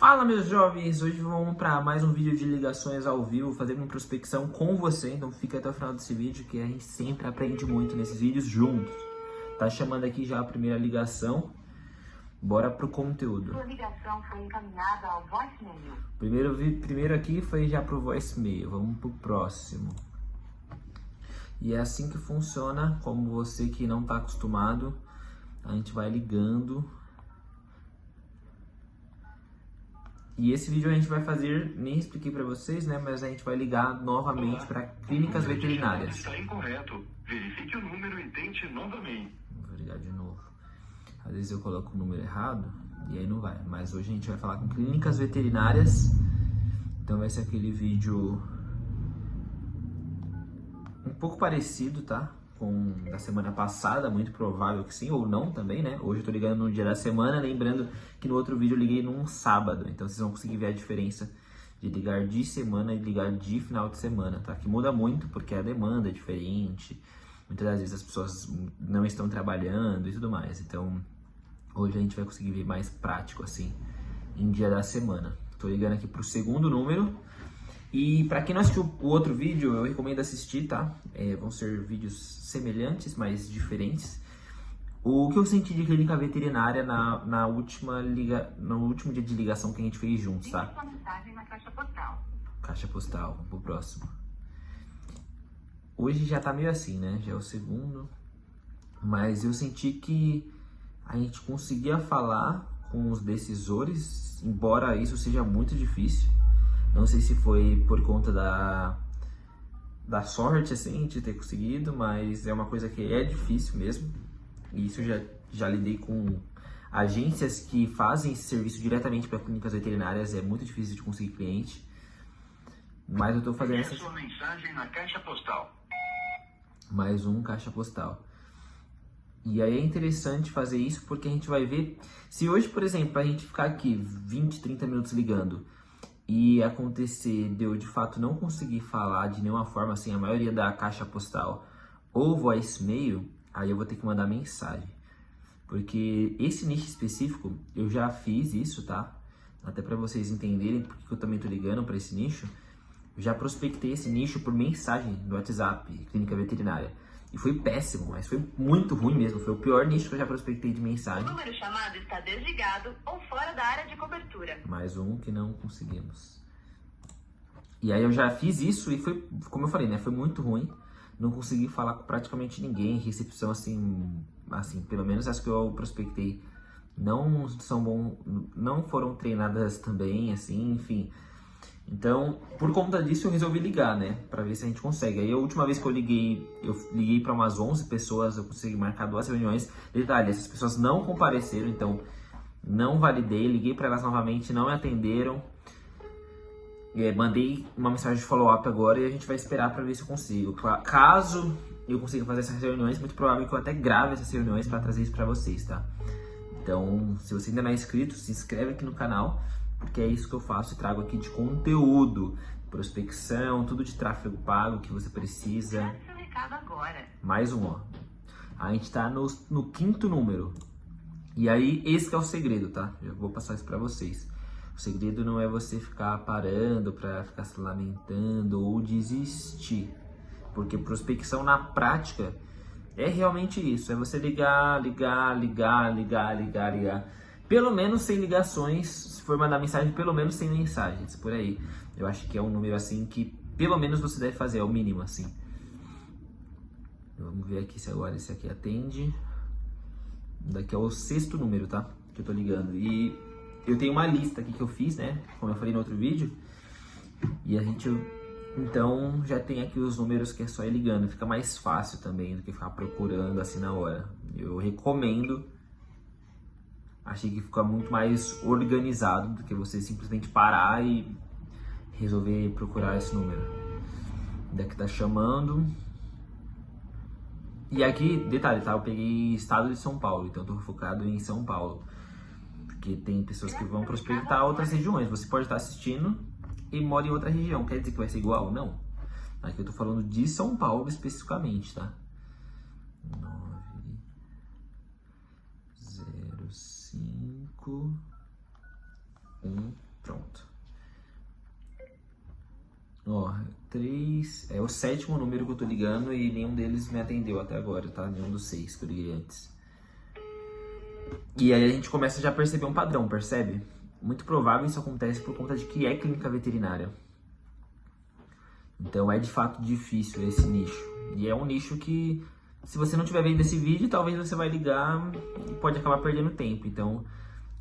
Fala, meus jovens! Hoje vamos para mais um vídeo de ligações ao vivo, fazendo uma prospecção com você. Então fica até o final desse vídeo que a gente sempre aprende muito nesses vídeos juntos. Tá chamando aqui já a primeira ligação. Bora pro conteúdo. Sua ligação foi encaminhada ao voicemail. Primeiro aqui foi já pro voicemail. Vamos pro próximo. E é assim que funciona, como você que não tá acostumado, a gente vai ligando. E esse vídeo a gente vai fazer, nem expliquei para vocês, né? Mas a gente vai ligar novamente para clínicas veterinárias. Está incorreto. Verifique o número e tente novamente. Vou ligar de novo. Às vezes eu coloco o número errado e aí não vai. Mas hoje a gente vai falar com clínicas veterinárias. Então vai ser aquele vídeo um pouco parecido, tá? Com da semana passada, muito provável que sim, ou não também, né? Hoje eu tô ligando no dia da semana, lembrando que no outro vídeo eu liguei num sábado, então vocês vão conseguir ver a diferença de ligar de semana e ligar de final de semana, tá? Que muda muito porque a demanda é diferente, muitas das vezes as pessoas não estão trabalhando e tudo mais, então hoje a gente vai conseguir ver mais prático assim, em dia da semana. Tô ligando aqui pro segundo número. E para quem não assistiu o outro vídeo, eu recomendo assistir, tá? Vão ser vídeos semelhantes, mas diferentes. O que eu senti de clínica veterinária no último dia de ligação que a gente fez juntos, tá? Deixe sua mensagem na caixa postal. Caixa postal, vamos pro próximo. Hoje já tá meio assim, né? Já é o segundo. Mas eu senti que a gente conseguia falar com os decisores, embora isso seja muito difícil. Não sei se foi por conta da sorte, assim, de ter conseguido, mas é uma coisa que é difícil mesmo. E isso já lidei com agências que fazem esse serviço diretamente para clínicas veterinárias, é muito difícil de conseguir cliente. Mas eu tô fazendo essa... sua mensagem na caixa postal. Mais um caixa postal. E aí é interessante fazer isso porque a gente vai ver... Se hoje, por exemplo, a gente ficar aqui 20, 30 minutos ligando... e acontecer de eu de fato não conseguir falar de nenhuma forma, assim, a maioria da caixa postal ou voicemail, aí eu vou ter que mandar mensagem. Porque esse nicho específico, eu já fiz isso, tá? Até para vocês entenderem porque que eu também tô ligando para esse nicho. Eu já prospectei esse nicho por mensagem no WhatsApp, clínica veterinária. E foi péssimo, mas foi muito ruim mesmo. Foi o pior nicho que eu já prospectei de mensagem. O número chamado está desligado ou fora da área de cobertura. Mais um que não conseguimos. E aí eu já fiz isso e foi, como eu falei, né? Foi muito ruim. Não consegui falar com praticamente ninguém. Recepção, assim, pelo menos as que eu prospectei não são bom, não foram treinadas também, assim, enfim. Então, por conta disso, eu resolvi ligar, né? Pra ver se a gente consegue. Aí, a última vez que eu liguei pra umas 11 pessoas, eu consegui marcar 2 reuniões. Detalhe, essas pessoas não compareceram, então não validei. Liguei pra elas novamente, não me atenderam. Mandei uma mensagem de follow-up agora e a gente vai esperar pra ver se eu consigo. Caso eu consiga fazer essas reuniões, muito provável que eu até grave essas reuniões pra trazer isso pra vocês, tá? Então, se você ainda não é inscrito, se inscreve aqui no canal, porque é isso que eu faço e trago aqui de conteúdo, prospecção, tudo de tráfego pago que você precisa. Grave seu recado agora. Mais um, ó. A gente tá no 5º número. E aí, esse que é o segredo, tá? Eu vou passar isso pra vocês. O segredo não é você ficar parando pra ficar se lamentando ou desistir. Porque prospecção na prática é realmente isso. É você ligar. Pelo menos 100 ligações, se for mandar mensagem, pelo menos 100 mensagens, por aí. Eu acho que é um número assim que pelo menos você deve fazer, é o mínimo assim. Vamos ver aqui se agora esse aqui atende. Daqui é o 6º número, tá? Que eu tô ligando. E eu tenho uma lista aqui que eu fiz, né? Como eu falei no outro vídeo. E a gente... Então já tem aqui os números que é só ir ligando. Fica mais fácil também do que ficar procurando assim na hora. Eu recomendo... Achei que fica muito mais organizado do que você simplesmente parar e resolver procurar esse número. Daqui tá chamando. E aqui, detalhe, tá? Eu peguei estado de São Paulo, então eu tô focado em São Paulo. Porque tem pessoas que vão prospectar outras regiões. Você pode estar assistindo e mora em outra região. Quer dizer que vai ser igual? Não. Aqui eu tô falando de São Paulo especificamente, tá? 905 1 3... É o 7º número que eu tô ligando e nenhum deles me atendeu até agora, tá? Nenhum dos 6 que eu liguei antes. E aí a gente começa já a perceber um padrão, percebe? Muito provável isso acontece por conta de que é clínica veterinária. Então é de fato difícil esse nicho. E é um nicho que, se você não estiver vendo esse vídeo, talvez você vai ligar e pode acabar perdendo tempo. Então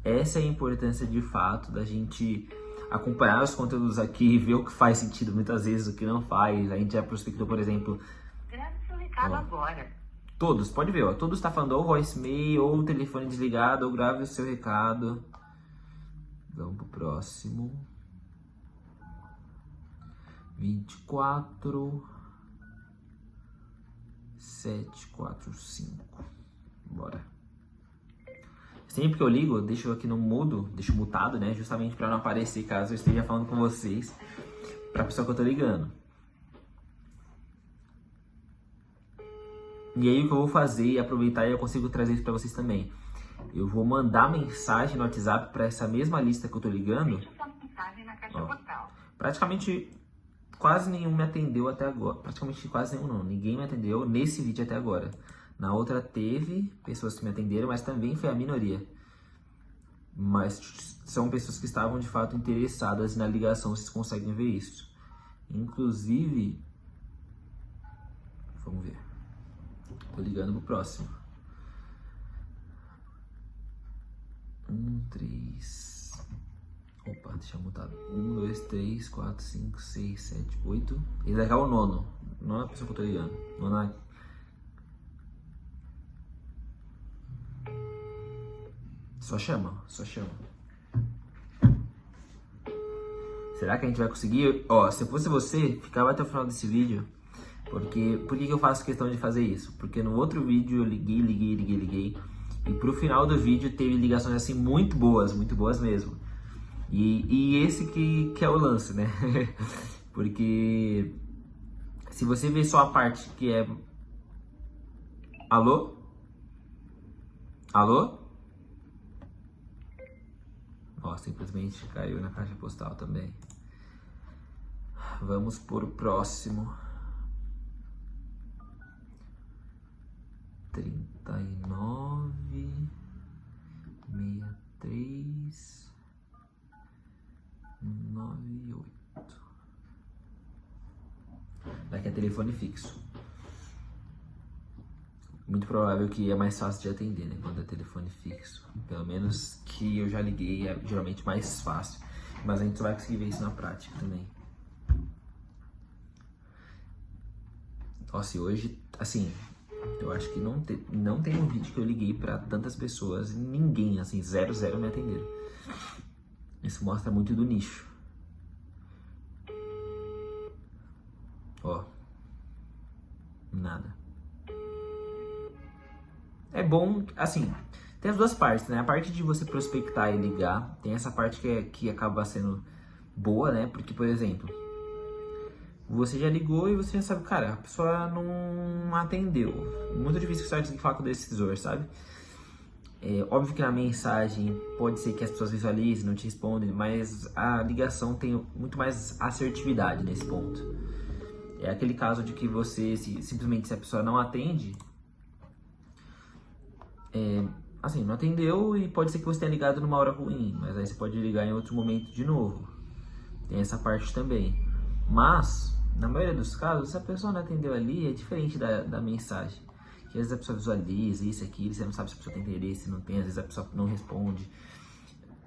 essa é a importância de fato da gente acompanhar os conteúdos aqui, ver o que faz sentido muitas vezes, o que não faz. A gente já prospectou, por exemplo... Grave seu recado agora. Todos, pode ver, ó, todos tá falando ou voicemail, ou telefone desligado, ou grave o seu recado. Vamos pro próximo. 24 745. Bora. Sempre que eu ligo, eu deixo aqui no mudo, deixo mutado, né? Justamente para não aparecer caso eu esteja falando com vocês, pra pessoa que eu tô ligando. E aí o que eu vou fazer e aproveitar e eu consigo trazer isso para vocês também. Eu vou mandar mensagem no WhatsApp para essa mesma lista que eu tô ligando. Deixe sua mensagem na caixa Ó, postal. praticamente quase nenhum me atendeu até agora. Praticamente quase nenhum não. Ninguém me atendeu nesse vídeo até agora. Na outra teve pessoas que me atenderam, mas também foi a minoria. Mas são pessoas que estavam de fato interessadas na ligação, vocês conseguem ver isso. Inclusive, vamos ver. Tô ligando pro próximo. 1, 3... Opa, deixa eu mutar. 1, 2, 3, 4, 5, 6, 7, 8. Ele vai ligar o nono. Nona pessoa que eu tô ligando. Nona... Só chama, só chama. Será que a gente vai conseguir? Ó, se fosse você, ficava até o final desse vídeo. Porque, por que eu faço questão de fazer isso? Porque no outro vídeo eu liguei. E pro final do vídeo teve ligações assim muito boas mesmo. E esse que é o lance, né? Porque se você ver só a parte que é... Alô? Alô? Ó, simplesmente caiu na caixa postal também. Vamos por o próximo. 39 63 98. Daqui é telefone fixo. Muito provável que é mais fácil de atender, né? Quando é telefone fixo. Pelo menos que eu já liguei, é geralmente mais fácil. Mas a gente só vai conseguir ver isso na prática também. Nossa, e hoje, assim, eu acho que não tem um vídeo que eu liguei pra tantas pessoas e ninguém, assim, 0 me atenderam. Isso mostra muito do nicho. Ó. Nada. É bom, assim, tem as duas partes, né? A parte de você prospectar e ligar, tem essa parte que acaba sendo boa, né? Porque, por exemplo, você já ligou e você já sabe, cara, a pessoa não atendeu. Muito difícil que você vai conseguir falar com o decisor, sabe? É óbvio que na mensagem pode ser que as pessoas visualizem, não te respondem, mas a ligação tem muito mais assertividade nesse ponto. É aquele caso de que você, simplesmente se a pessoa não atende, assim, não atendeu e pode ser que você tenha ligado numa hora ruim, mas aí você pode ligar em outro momento de novo. Tem essa parte também. Mas, na maioria dos casos, se a pessoa não atendeu ali, é diferente da mensagem. Que às vezes a pessoa visualiza isso, aquilo, você não sabe se a pessoa tem interesse, se não tem, às vezes a pessoa não responde.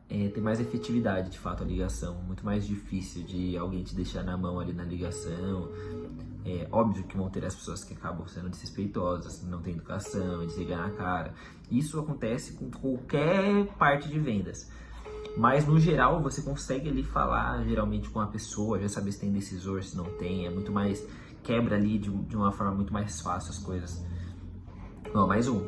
Tem mais efetividade, de fato, a ligação. Muito mais difícil de alguém te deixar na mão ali na ligação. É óbvio que vão ter as pessoas que acabam sendo desrespeitosas, não tem educação, desligar na cara. Isso acontece com qualquer parte de vendas. Mas, no geral, você consegue ali falar, geralmente, com a pessoa, já saber se tem decisor, se não tem. É muito mais... Quebra ali de uma forma muito mais fácil as coisas. Ó, mais um.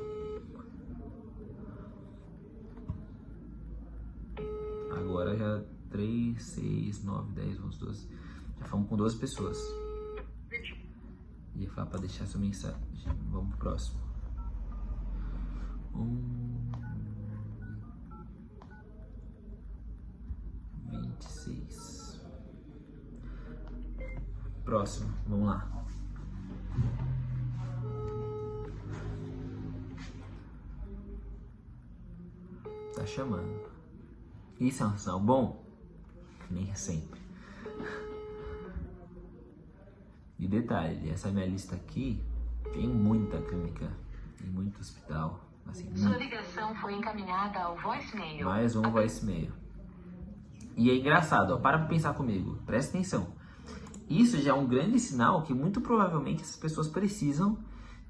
Agora já 3, 6, 9, 10, 11, 12. Já falamos com 12 pessoas. Ia falar pra deixar essa mensagem. Vamos pro próximo. 26. Próximo, vamos lá. Tá chamando. Isso é um sinal bom? Nem sempre. E detalhe, essa minha lista aqui tem muita clínica, tem muito hospital. Assim, Sua ligação foi encaminhada ao voicemail. Mais um voicemail. E é engraçado, ó, para pensar comigo, presta atenção. Isso já é um grande sinal que muito provavelmente essas pessoas precisam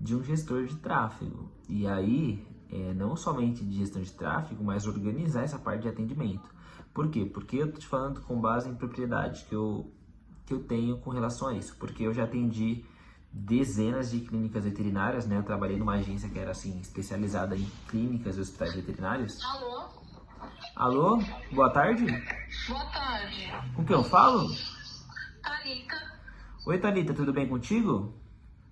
de um gestor de tráfego. E aí, não somente de gestão de tráfego, mas organizar essa parte de atendimento. Por quê? Porque eu tô te falando com base em propriedade que eu tenho com relação a isso. Porque eu já atendi dezenas de clínicas veterinárias, né? Eu trabalhei numa agência que era assim, especializada em clínicas e hospitais veterinários. Alô? Alô? Boa tarde? Boa tarde. Com quem eu falo? Thalita. Oi, Thalita, tudo bem contigo?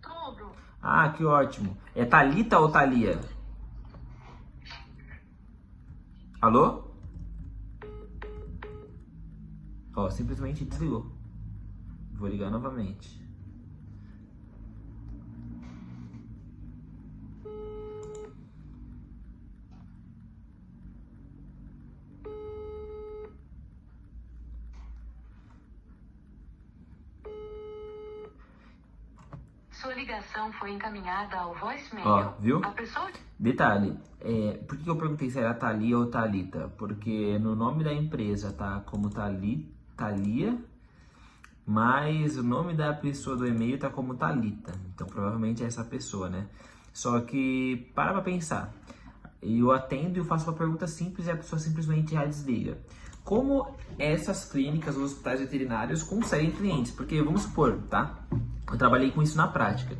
Tudo. Ah, que ótimo. É Thalita ou Thalia? Alô? Ó, simplesmente desligou. Vou ligar novamente. Sua ligação foi encaminhada ao voicemail. Ó, viu? A pessoa... Detalhe, por que eu perguntei se era Thalia ou Thalita? Porque no nome da empresa tá como Thalia, mas o nome da pessoa do e-mail tá como Thalita. Então provavelmente é essa pessoa, né? Só que, para pra pensar. Eu atendo e eu faço uma pergunta simples e a pessoa simplesmente já desliga. Como essas clínicas ou hospitais veterinários conseguem clientes? Porque, vamos supor, tá? Eu trabalhei com isso na prática.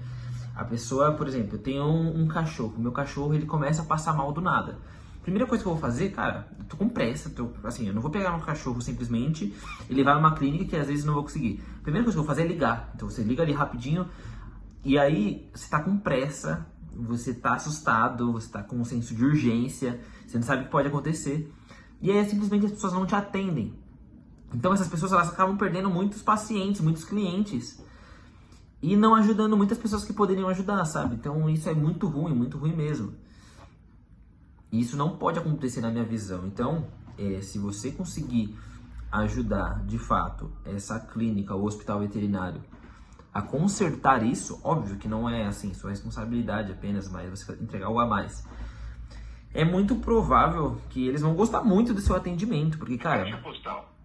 A pessoa, por exemplo, eu tenho um cachorro. Meu cachorro, ele começa a passar mal do nada. Primeira coisa que eu vou fazer, cara, eu tô com pressa. Assim, eu não vou pegar um cachorro simplesmente e levar numa clínica que às vezes não vou conseguir. Primeira coisa que eu vou fazer é ligar. Então você liga ali rapidinho e aí você tá com pressa, você tá assustado, você tá com um senso de urgência, você não sabe o que pode acontecer. E aí simplesmente as pessoas não te atendem. Então essas pessoas, elas acabam perdendo muitos pacientes, muitos clientes. E não ajudando muitas pessoas que poderiam ajudar, sabe? Então isso é muito ruim mesmo. E isso não pode acontecer na minha visão. Então, se você conseguir ajudar, de fato, essa clínica ou hospital veterinário a consertar isso, óbvio que não é assim, sua responsabilidade apenas, mas você vai entregar algo a mais. É muito provável que eles vão gostar muito do seu atendimento, porque, cara... Caixa postal.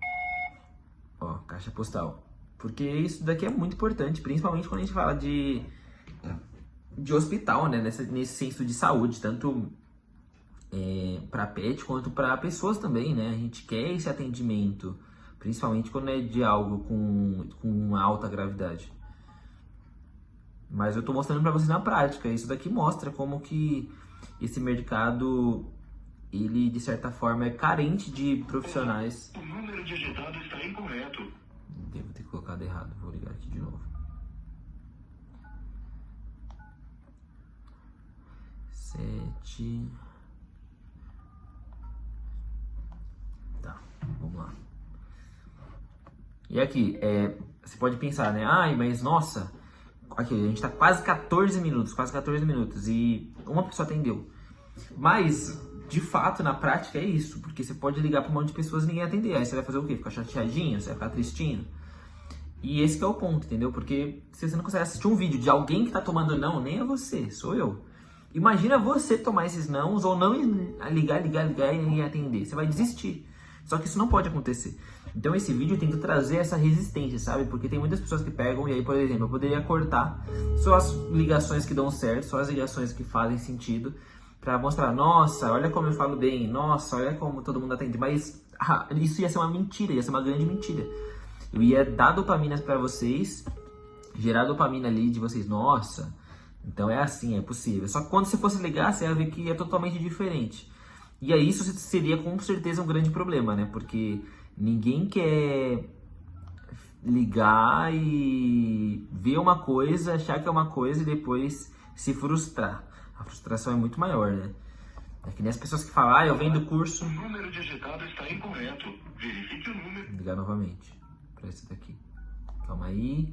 Ó, caixa postal. Porque isso daqui é muito importante, principalmente quando a gente fala de hospital, né? Nesse senso de saúde, tanto para pet quanto para pessoas também, né? A gente quer esse atendimento, principalmente quando é de algo com alta gravidade. Mas eu tô mostrando para vocês na prática. Isso daqui mostra como que esse mercado, ele de certa forma é carente de profissionais. O número digitado está incorreto. Devo ter colocado errado, vou ligar aqui de novo. 7. Tá, vamos lá. E aqui, você pode pensar, né? Ai, mas nossa, aqui, a gente tá quase 14 minutos e uma pessoa atendeu. Mas, de fato, na prática é isso, porque você pode ligar para um monte de pessoas e ninguém atender. Aí você vai fazer o quê? Ficar chateadinho? Você vai ficar tristinho? E esse que é o ponto, entendeu? Porque se você não consegue assistir um vídeo de alguém que tá tomando não, nem é você, sou eu. Imagina você tomar esses nãos ou não ligar e atender. Você vai desistir. Só que isso não pode acontecer. Então esse vídeo tem que trazer essa resistência, sabe? Porque tem muitas pessoas que pegam e aí, por exemplo, eu poderia cortar só as ligações que dão certo, só as ligações que fazem sentido, pra mostrar, nossa, olha como eu falo bem, nossa, olha como todo mundo atende. Mas isso ia ser uma mentira, ia ser uma grande mentira. Eu ia dar dopaminas pra vocês, gerar dopamina ali de vocês, nossa, então é assim, é possível. Só que quando você fosse ligar, você ia ver que é totalmente diferente. E aí isso seria com certeza um grande problema, né? Porque ninguém quer ligar e ver uma coisa, achar que é uma coisa e depois se frustrar. A frustração é muito maior, né? É que nem as pessoas que falam, eu vendo curso... O número digitado está incorreto. Verifique o número. Vou ligar novamente para esse daqui. Calma aí.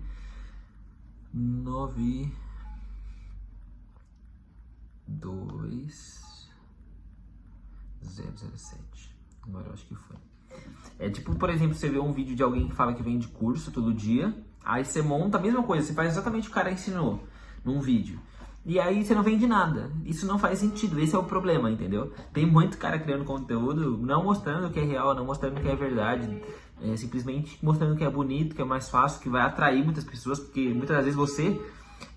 92007. Agora eu acho que foi. É tipo, por exemplo, você vê um vídeo de alguém que fala que vende curso todo dia, aí você monta a mesma coisa, você faz exatamente o que o cara ensinou num vídeo. E aí você não vende nada. Isso não faz sentido, esse é o problema, entendeu? Tem muito cara criando conteúdo, não mostrando o que é real, não mostrando o que é verdade, simplesmente mostrando o que é bonito, que é mais fácil, que vai atrair muitas pessoas, porque muitas das vezes você,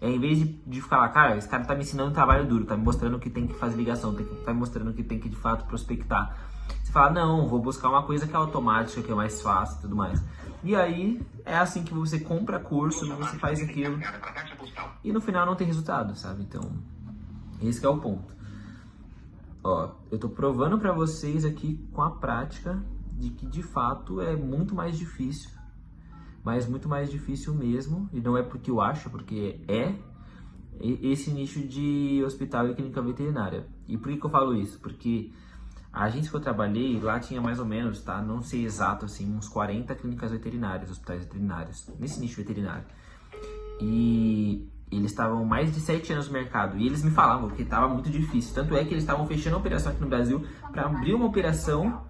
em vez de ficar lá, cara, esse cara tá me ensinando um trabalho duro, tá me mostrando que tem que fazer ligação, tá me mostrando que tem que de fato prospectar. Você fala, não, vou buscar uma coisa que é automática, que é mais fácil e tudo mais. E aí, é assim que você compra curso, você faz aquilo, e no final não tem resultado, sabe? Então, esse que é o ponto. Ó, eu tô provando pra vocês aqui com a prática de que de fato é muito mais difícil, mas muito mais difícil mesmo, e não é porque eu acho, porque é esse nicho de hospital e clínica veterinária. E por que eu falo isso? Porque a agência que eu trabalhei, lá tinha mais ou menos, tá? Não sei exato, assim, uns 40 clínicas veterinárias, hospitais veterinários, nesse nicho veterinário. E eles estavam mais de 7 anos no mercado, e eles me falavam que estava muito difícil. Tanto é que eles estavam fechando a operação aqui no Brasil para abrir uma operação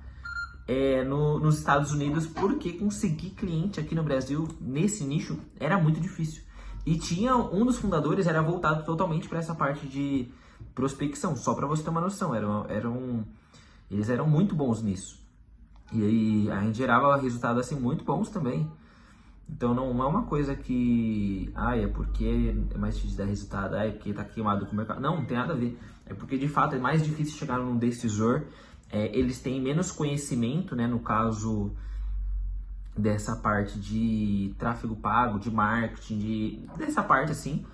nos Estados Unidos, porque conseguir cliente aqui no Brasil, nesse nicho, era muito difícil. E tinha um dos fundadores, era voltado totalmente para essa parte de prospecção, só para você ter uma noção, eles eram muito bons nisso. E aí a gente gerava resultados assim muito bons também. Então não é uma coisa que, é porque é mais difícil dar resultado, é porque tá queimado com o mercado. Não tem nada a ver. É porque de fato é mais difícil chegar num decisor. Eles têm menos conhecimento, né, no caso dessa parte de tráfego pago, de marketing, dessa parte assim.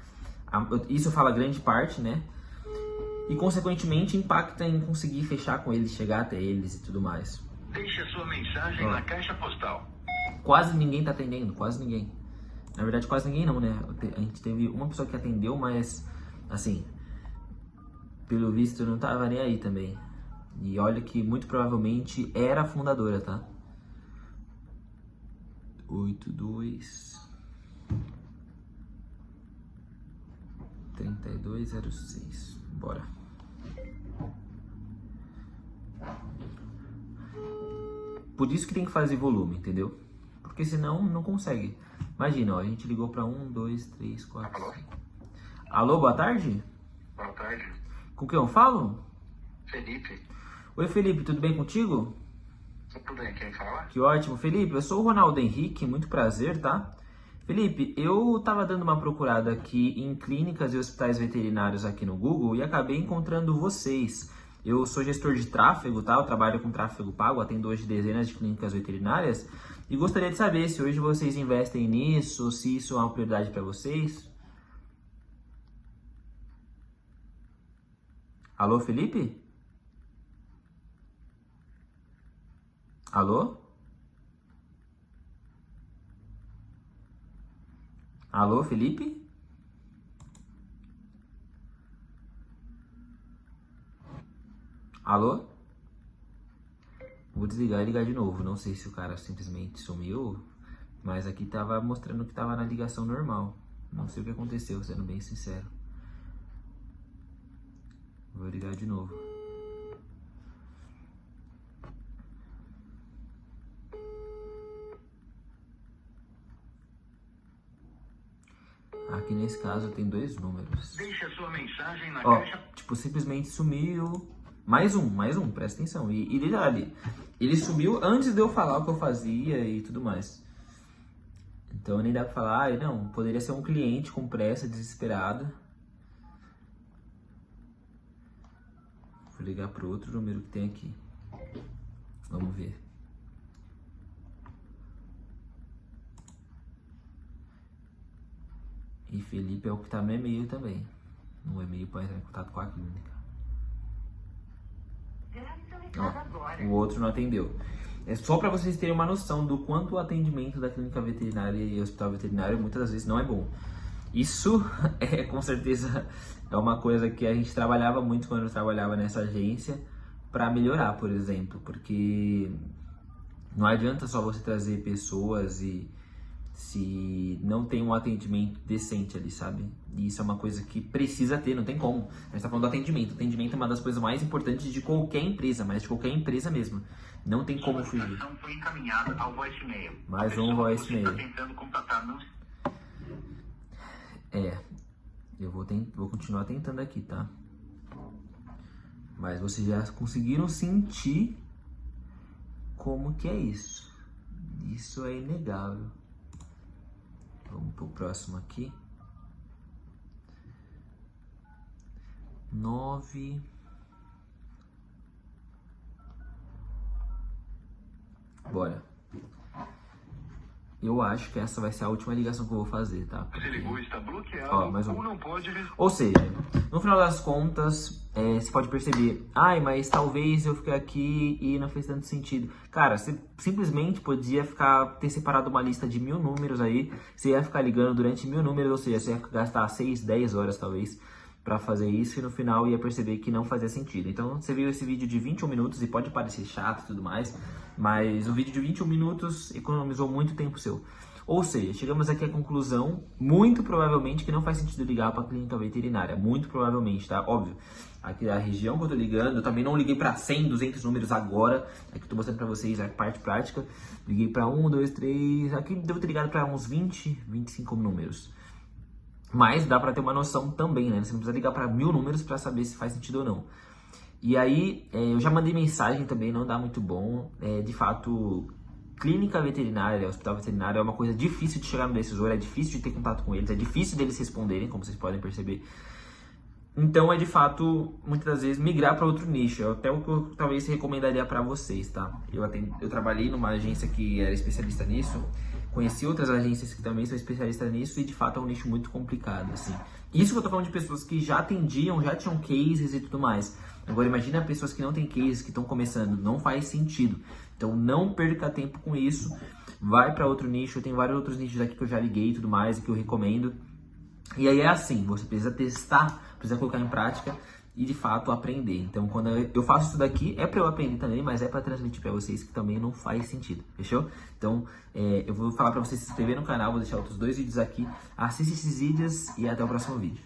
Isso fala grande parte, né? E consequentemente impacta em conseguir fechar com eles, chegar até eles e tudo mais. Deixe a sua mensagem na caixa postal. Quase ninguém tá atendendo, quase ninguém. Na verdade, quase ninguém não, né? A gente teve uma pessoa que atendeu, mas, assim, pelo visto não tava nem aí também. E olha que muito provavelmente era a fundadora, tá? 3206. Bora. Por isso que tem que fazer volume, entendeu? Porque senão não consegue. Imagina, ó, a gente ligou pra 1, 2, 3, 4, 5. Alô, boa tarde? Boa tarde. Com quem eu falo? Felipe. Oi, Felipe, tudo bem contigo? Tudo bem, quem fala? Que ótimo, Felipe. Eu sou o Ronaldo Henrique, muito prazer, tá? Felipe, eu tava dando uma procurada aqui em clínicas e hospitais veterinários aqui no Google e acabei encontrando vocês. Eu sou gestor de tráfego, tá? Eu trabalho com tráfego pago, atendo hoje dezenas de clínicas veterinárias e gostaria de saber se hoje vocês investem nisso, se isso é uma prioridade para vocês. Alô, Felipe? Alô? Alô, Felipe? Alô? Vou desligar e ligar de novo. Não sei se o cara simplesmente sumiu, mas aqui tava mostrando que tava na ligação normal. Não sei o que aconteceu, sendo bem sincero. Vou ligar de novo. Aqui nesse caso tem 2 números. Deixe a sua mensagem na Ó, caixa. tipo, simplesmente sumiu. Mais um, presta atenção. E detalhe, ele sumiu antes de eu falar o que eu fazia e tudo mais. Então nem dá pra falar, não, poderia ser um cliente com pressa, desesperado. Vou ligar pro outro número que tem aqui. Vamos ver. E Felipe é o que tá no e-mail também. No e-mail para entrar em contato com a clínica. Ó, o outro não atendeu. É só para vocês terem uma noção do quanto o atendimento da clínica veterinária e hospital veterinário muitas das vezes não é bom. Isso com certeza é uma coisa que a gente trabalhava muito quando eu trabalhava nessa agência para melhorar, por exemplo, porque não adianta só você trazer pessoas e se não tem um atendimento decente ali, sabe? E isso é uma coisa que precisa ter, não tem como. A gente tá falando do atendimento. O atendimento é uma das coisas mais importantes de qualquer empresa, mas de qualquer empresa mesmo. Não tem como fugir. A ligação foi encaminhada ao voicemail. Mais um voicemail. Você está tentando contatar, não... Eu vou continuar tentando aqui, tá? Mas vocês já conseguiram sentir como que é isso. Isso é inegável. Vamos pro próximo aqui. 9. Bora. Eu acho que essa vai ser a última ligação que eu vou fazer, tá? Você ligou, está bloqueado, Ó, mais um. ou não pode... Ou seja, no final das contas, você pode perceber, mas talvez eu fique aqui e não fez tanto sentido. Cara, você simplesmente podia ter separado uma lista de 1000 números aí, você ia ficar ligando durante 1000 números, ou seja, você ia gastar 6, 10 horas talvez pra fazer isso e no final ia perceber que não fazia sentido. Então você viu esse vídeo de 21 minutos e pode parecer chato e tudo mais, mas o vídeo de 21 minutos economizou muito tempo seu. Ou seja, chegamos aqui à conclusão, muito provavelmente, que não faz sentido ligar para a clínica veterinária. Muito provavelmente, tá? Óbvio. Aqui a região que eu tô ligando, eu também não liguei para 100, 200 números agora. Aqui eu tô mostrando para vocês a parte prática. Liguei para 1, 2, 3... Aqui devo ter ligado para uns 20, 25 números. Mas dá para ter uma noção também, né? Você não precisa ligar para 1000 números para saber se faz sentido ou não. E aí, eu já mandei mensagem também, não dá muito bom. De fato, clínica veterinária, hospital veterinário é uma coisa difícil de chegar no decisor, é difícil de ter contato com eles, é difícil deles responderem, como vocês podem perceber. Então é de fato, muitas das vezes, migrar para outro nicho. É até o que eu talvez recomendaria para vocês, tá? Eu trabalhei numa agência que era especialista nisso, conheci outras agências que também são especialistas nisso e de fato é um nicho muito complicado, assim. Isso que eu tô falando de pessoas que já atendiam, já tinham cases e tudo mais. Agora imagina pessoas que não têm cases, que estão começando, não faz sentido. Então não perca tempo com isso, vai para outro nicho, tem vários outros nichos aqui que eu já liguei e tudo mais e que eu recomendo. E aí é assim, você precisa testar, precisa colocar em prática e de fato aprender. Então quando eu faço isso daqui, é para eu aprender também, mas é para transmitir para vocês que também não faz sentido, fechou? Então eu vou falar para vocês se inscrever no canal, vou deixar outros 2 vídeos aqui, assiste esses vídeos e até o próximo vídeo.